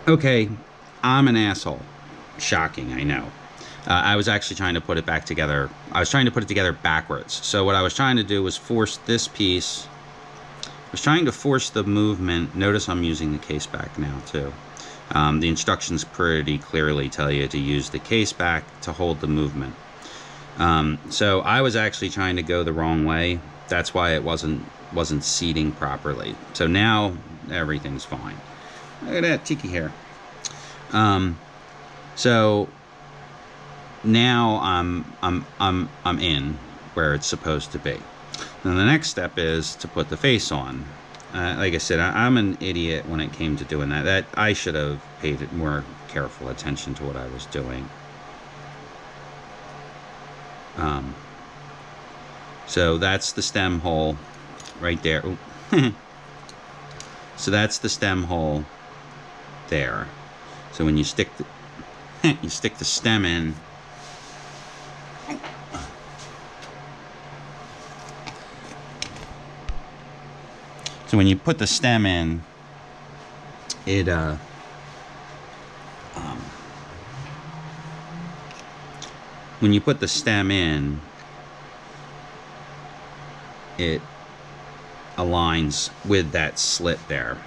Okay, I'm an asshole. Shocking, I know. I was actually trying to put it back together. I was trying to put it together backwards. So what I was trying to do was force this piece. I was trying to force the movement. Notice I'm using the case back now too. The instructions pretty clearly tell you to use the case back to hold the movement. So I was actually trying to go the wrong way. That's why it wasn't seating properly. So now everything's fine. Look at that tiki hair. So now I'm in where it's supposed to be. Then the next step is to put the face on. Like I said, I'm an idiot when it came to doing that. That I should have paid more careful attention to what I was doing. So that's the stem hole right there. So that's the stem hole there. So when you stick the stem in, so when you put the stem in, it when you put the stem in, it aligns with that slit there.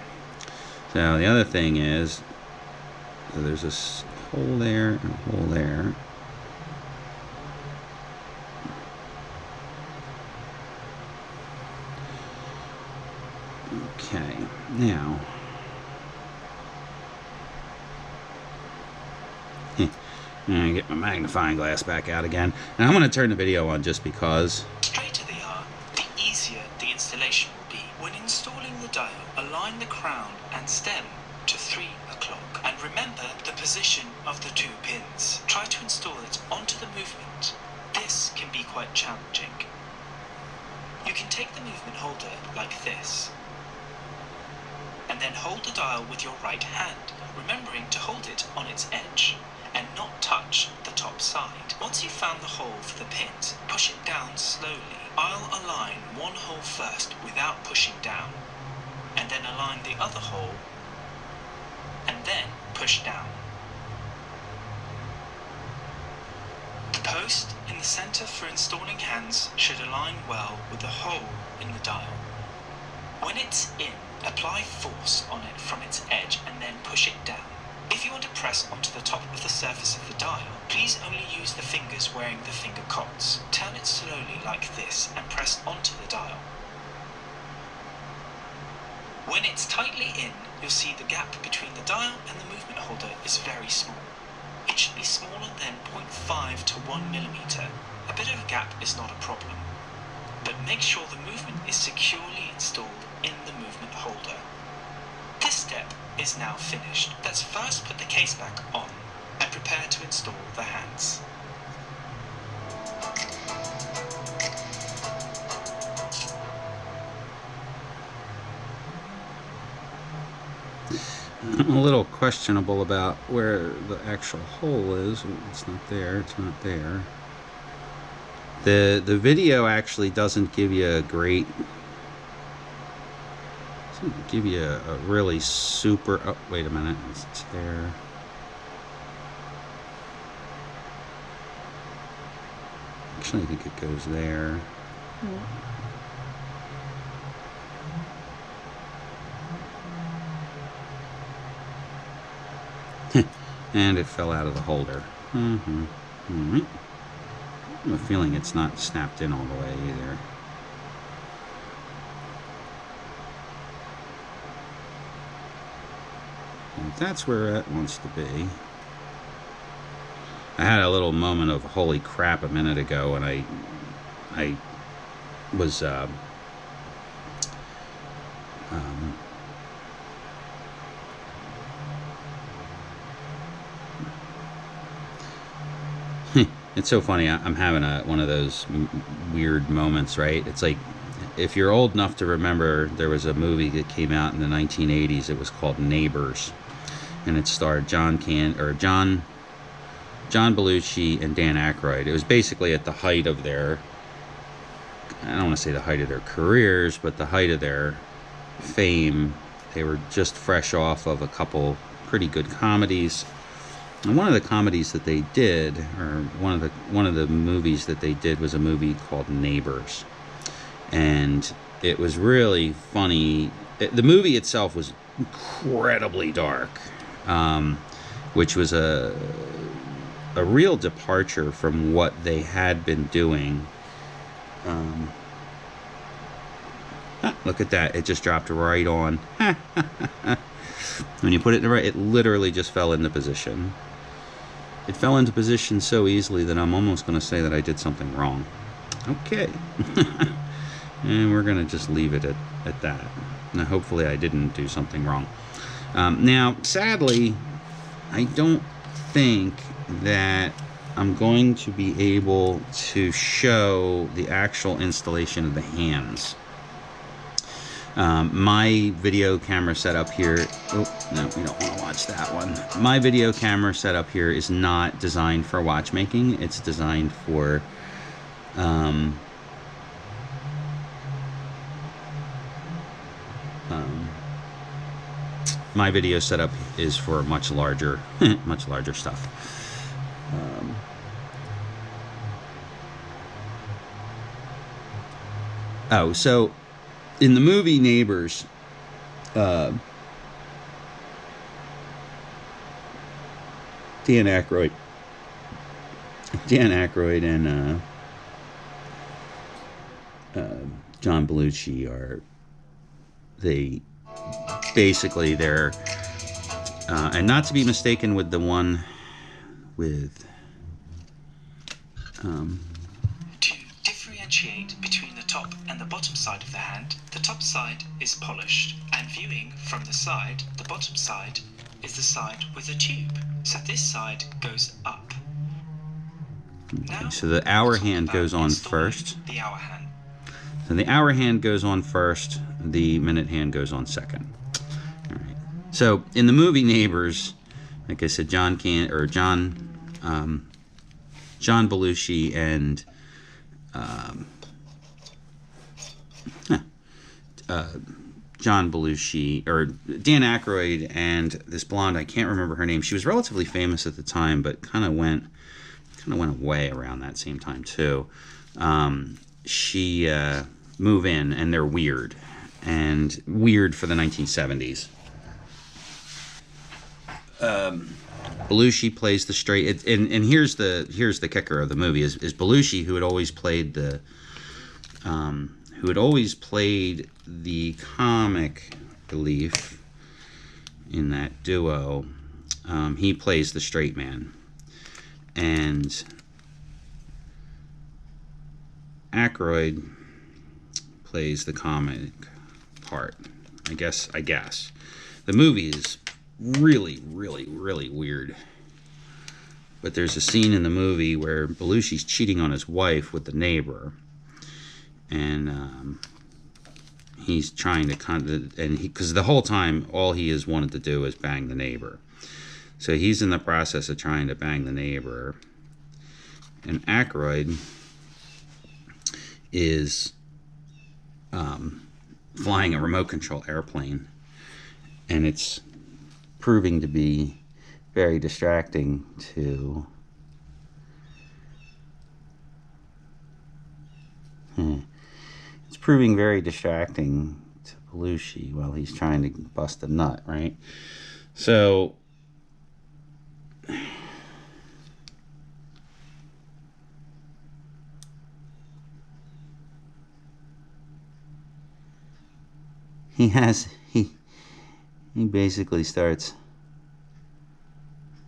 So the other thing is, so there's this hole there and a hole there. Okay, now I'm gonna get my magnifying glass back out again, and I'm gonna turn the video on just because. The straighter they are, the easier the installation will be. When installing the dial, align the crown and stem to 3 o'clock, and remember the position of the 2 pins. Try to install it onto the movement. This can be quite challenging. You can take the movement holder like this, and then hold the dial with your right hand, remembering to hold it on its edge and not touch the top side. Once you've found the hole for the pins, push it down slowly. I'll align one hole first without pushing down, and then align the other hole, and then push down. The post in the center for installing hands should align well with the hole in the dial. When it's in, apply force on it from its edge and then push it down. If you want to press onto the top of the surface of the dial, please only use the fingers wearing the finger cots. Turn it slowly like this and press onto the dial. When it's tightly in, you'll see the gap between the dial and the movement holder is very small. It should be smaller than 0.5 to 1 millimeter. A bit of a gap is not a problem, but make sure the movement is securely installed in the movement holder. This step is now finished. Let's first put the case back on and prepare to install the hands. I'm a little questionable about where the actual hole is. It's not there. It's not there. The video actually doesn't give you a great. Doesn't give you a really super. Oh, wait a minute. It's there. Actually, I think it goes there. And it fell out of the holder. I have a feeling it's not snapped in all the way either. And that's where it wants to be. I had a little moment of holy crap a minute ago when I was it's so funny. I'm having one of those weird moments, right? It's like, if you're old enough to remember, there was a movie that came out in the 1980s. It was called Neighbors, and it starred John Belushi and Dan Aykroyd. It was basically at the height of their, I don't want to say the height of their careers, but the height of their fame. They were just fresh off of a couple pretty good comedies. And one of the comedies that they did, or one of the movies that they did, was a movie called Neighbors, and it was really funny. The movie itself was incredibly dark, which was a real departure from what they had been doing. Look at that. It just dropped right on. When you put it in the right, it literally just fell into position. It fell into position so easily that I'm almost going to say that I did something wrong. Okay. And we're going to just leave it at that. Now, hopefully I didn't do something wrong. Now, sadly, I don't think that I'm going to be able to show the actual installation of the hands. My video camera setup here, oh no, we don't want to watch that one. My video camera setup here is not designed for watchmaking. It's designed for my video setup is for much larger stuff. So in the movie Neighbors, Dan Aykroyd and John Belushi they're and not to be mistaken with the one with to differentiate between the top and the bottom side of the hand, the top side is polished, and viewing from the side, the bottom side is the side with the tube. So this side goes up. Now, so the hour hand goes on first. The hour hand. So the hour hand goes on first, the minute hand goes on second. All right. So in the movie Neighbors, like I said, John Belushi and John Belushi, or Dan Aykroyd, and this blonde, I can't remember her name. She was relatively famous at the time, but kind of went away around that same time too. She move in, and they're weird for the 1970s. Belushi plays the straight, and here's the kicker of the movie is Belushi, who had always played the comic relief in that duo. He plays the straight man, and Aykroyd plays the comic part. I guess the movie is really, really, really weird. But there's a scene in the movie where Belushi's cheating on his wife with the neighbor, and he's trying to because the whole time all he has wanted to do is bang the neighbor. So he's in the process of trying to bang the neighbor, and Aykroyd is flying a remote control airplane, and it's proving to be very distracting to Belushi while he's trying to bust a nut, right? So he basically starts,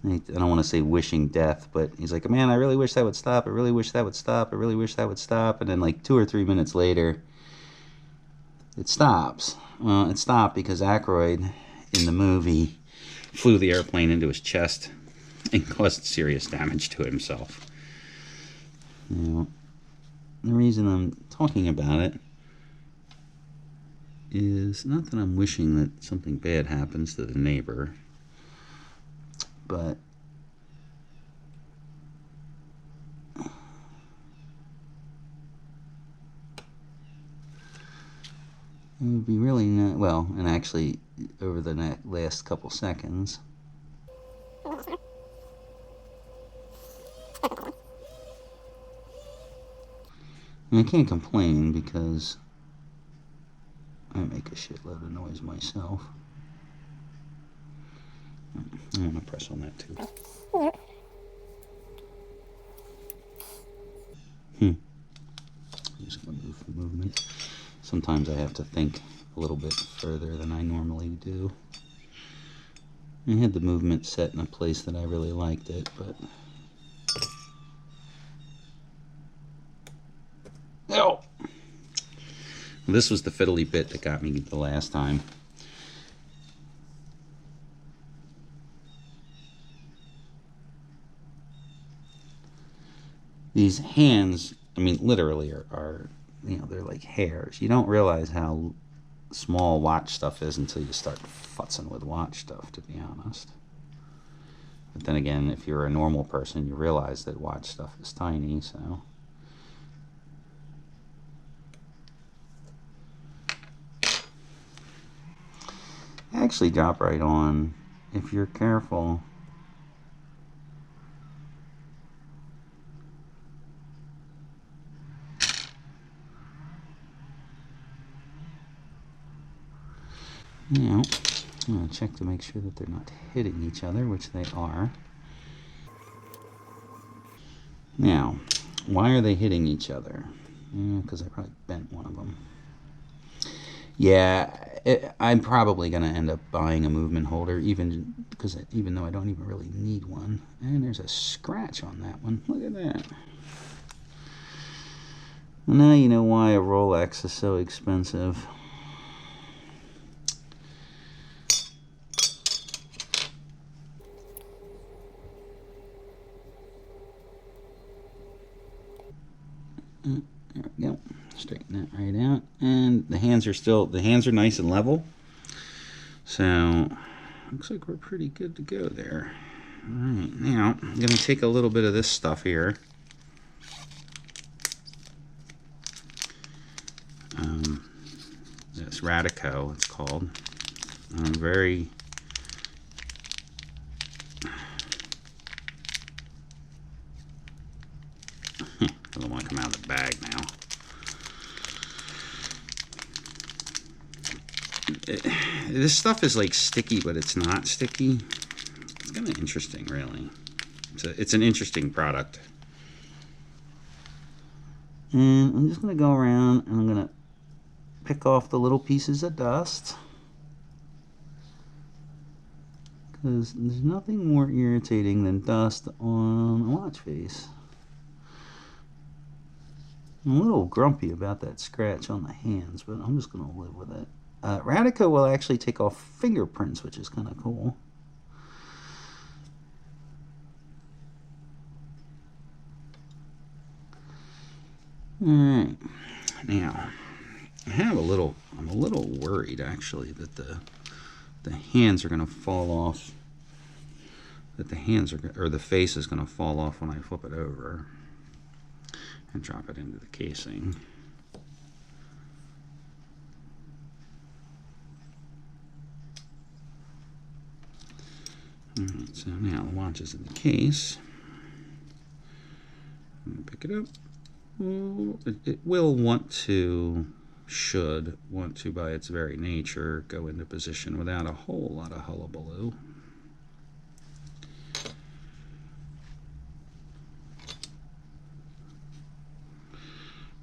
I don't want to say wishing death, but he's like, man, I really wish that would stop. I really wish that would stop. I really wish that would stop. And then like 2 or 3 minutes later, it stops. Well, it stopped because Aykroyd in the movie flew the airplane into his chest and caused serious damage to himself. Now, the reason I'm talking about it is not that I'm wishing that something bad happens to the neighbor, but it would be really not, well, and actually over the last couple seconds, And I can't complain because I make a shitload of noise myself. I'm going to press on that too. Just going to move the movement. Sometimes I have to think a little bit further than I normally do. I had the movement set in a place that I really liked it, but... Oh! This was the fiddly bit that got me the last time. These hands, I mean, literally are, you know, they're like hairs. You don't realize how small watch stuff is until you start futzing with watch stuff, to be honest. But then again, if you're a normal person, you realize that watch stuff is tiny, so... Actually drop right on if you're careful. Now, I'm going to check to make sure that they're not hitting each other, which they are. Now, why are they hitting each other? Because I probably bent one of them. Yeah, I'm probably going to end up buying a movement holder, even though I don't even really need one. And there's a scratch on that one. Look at that. Well, now you know why a Rolex is so expensive. There we go. Straighten that right out. And the hands are nice and level. So, looks like we're pretty good to go there. Alright, now I'm going to take a little bit of this stuff here. This Radico, it's called. Very... Doesn't want to come out of the bag now. This stuff is like sticky, but it's not sticky. It's kind of interesting, really. It's an interesting product. And I'm just going to go around and I'm going to pick off the little pieces of dust. Because there's nothing more irritating than dust on a watch face. I'm a little grumpy about that scratch on the hands, but I'm just going to live with it. Radico will actually take off fingerprints, which is kind of cool. Alright, now I'm a little worried actually that the hands are going to fall off, that the face is going to fall off when I flip it over and drop it into the casing. Alright, so now the watch is in the case. I'm going to pick it up. It will should want to, by its very nature, go into position without a whole lot of hullabaloo.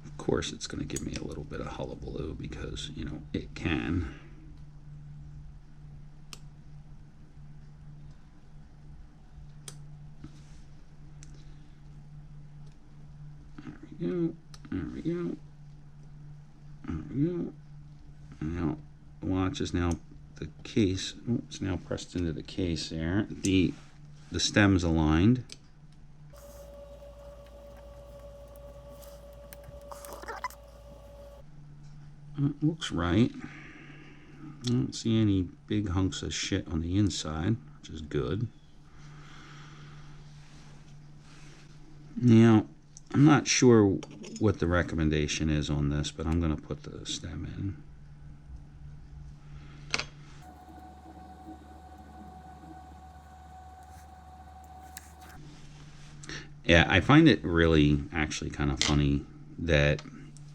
Of course, it's going to give me a little bit of hullabaloo because, you know, it can. There we go. Now, the watch is now, the case, it's now pressed into the case there. The stem's aligned. Looks right. I don't see any big hunks of shit on the inside, which is good. Now, I'm not sure what the recommendation is on this, but I'm going to put the stem in. Yeah, I find it really actually kind of funny that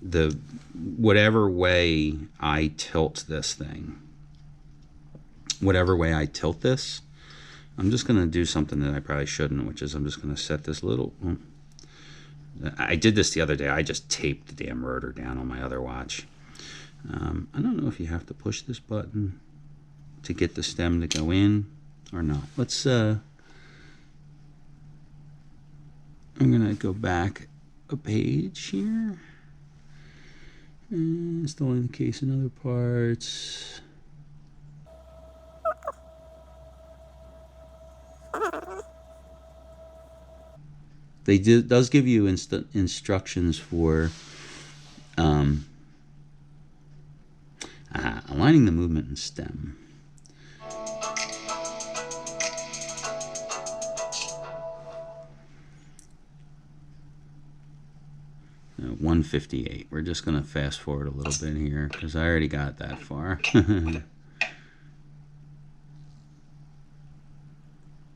whatever way I tilt this thing, I'm just going to do something that I probably shouldn't, which is I'm just going to set this little... I did this the other day. I just taped the damn rotor down on my other watch. I don't know if you have to push this button to get the stem to go in or not. Let's... I'm going to go back a page here. Installing the case and other parts. Does give you instructions for aligning the movement and stem. Uh, 158. We're just going to fast forward a little bit here because I already got that far.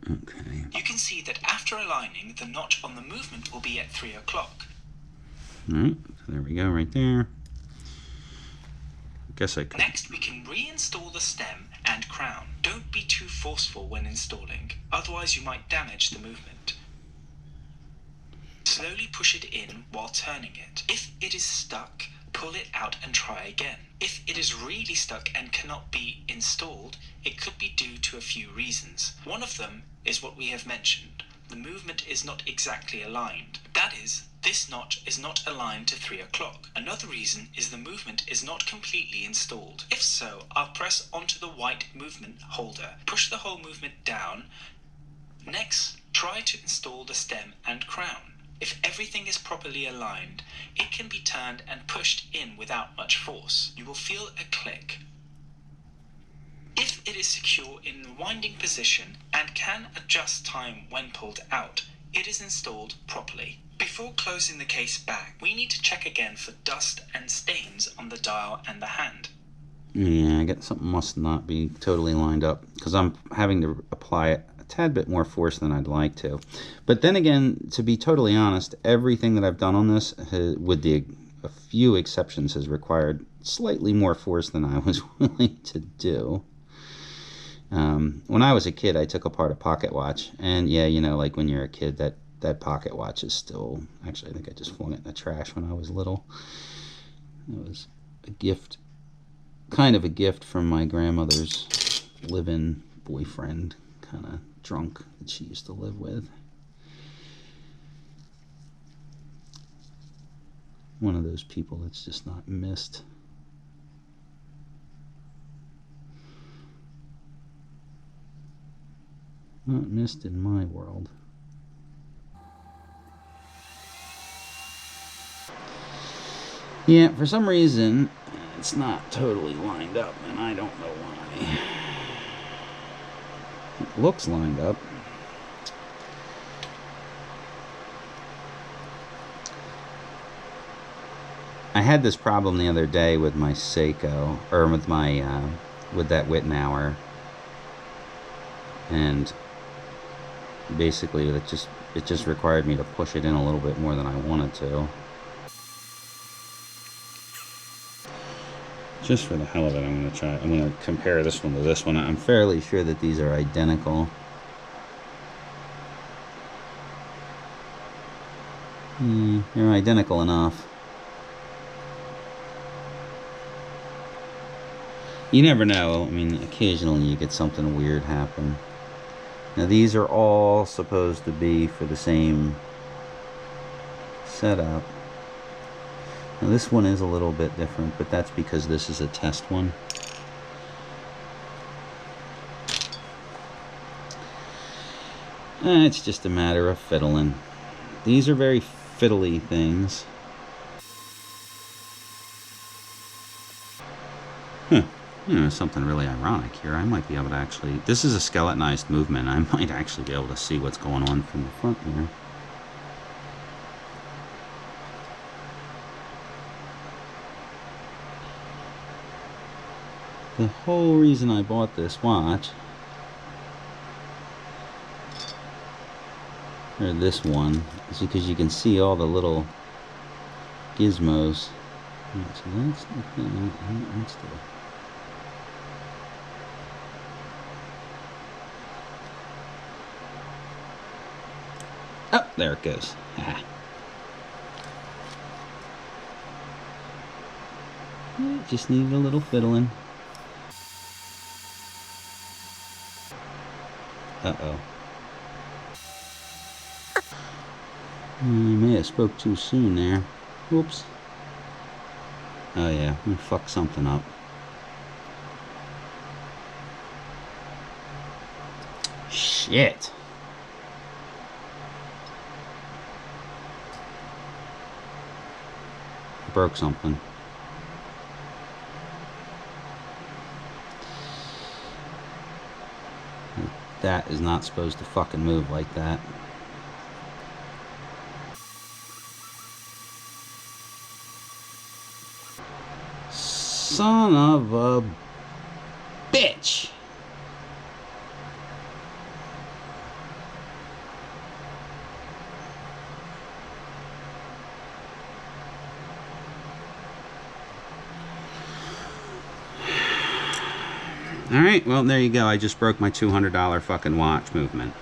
Okay. You can see that after aligning, the notch on the movement will be at 3 o'clock. Alright, so there we go, right there. Guess I could. Next, we can reinstall the stem and crown. Don't be too forceful when installing, otherwise you might damage the movement. Slowly push it in while turning it. If it is stuck, pull it out and try again. If it is really stuck and cannot be installed, it could be due to a few reasons. One of them is what we have mentioned. The movement is not exactly aligned. That is, this notch is not aligned to 3 o'clock. Another reason is the movement is not completely installed. If so, I'll press onto the white movement holder. Push the whole movement down. Next, try to install the stem and crown. If everything is properly aligned, it can be turned and pushed in without much force. You will feel a click. If it is secure in the winding position and can adjust time when pulled out, it is installed properly. Before closing the case back, we need to check again for dust and stains on the dial and the hand. Yeah, I guess something must not be totally lined up because I'm having to apply it a tad bit more force than I'd like to. But then again, to be totally honest, everything that I've done on this, with a few exceptions, has required slightly more force than I was willing to do. When I was a kid, I took apart a pocket watch, and yeah, you know, like when you're a kid, that pocket watch is still... Actually, I think I just flung it in the trash when I was little. It was a gift, kind of a gift from my grandmother's live-in boyfriend, kind of drunk, that she used to live with. One of those people that's just not missed. Not missed in my world. Yeah, for some reason, it's not totally lined up, and I don't know why. It looks lined up. I had this problem the other day with my Seiko, or with my, with that Wittenauer, and basically it just required me to push it in a little bit more than I wanted to. Just for the hell of it, I'm going to compare this one to this one. I'm fairly sure that these are identical. They're identical enough. You never know. I mean, occasionally you get something weird happen. Now these are all supposed to be for the same setup. Now this one is a little bit different, but that's because this is a test one. It's just a matter of fiddling. These are very fiddly things. Huh. You know, something really ironic here. I might be able to actually... This is a skeletonized movement. I might actually be able to see what's going on from the front here. The whole reason I bought this watch, or this one, is because you can see all the little gizmos Alright, so let's do it. Oh, there it goes. Ah. Just needed a little fiddling. Uh-oh. I may have spoke too soon there. Whoops. Oh yeah, we fucked something up. Shit. Broke something. That is not supposed to fucking move like that. Son of a bitch. Alright, well, there you go. I just broke my $200 fucking watch movement.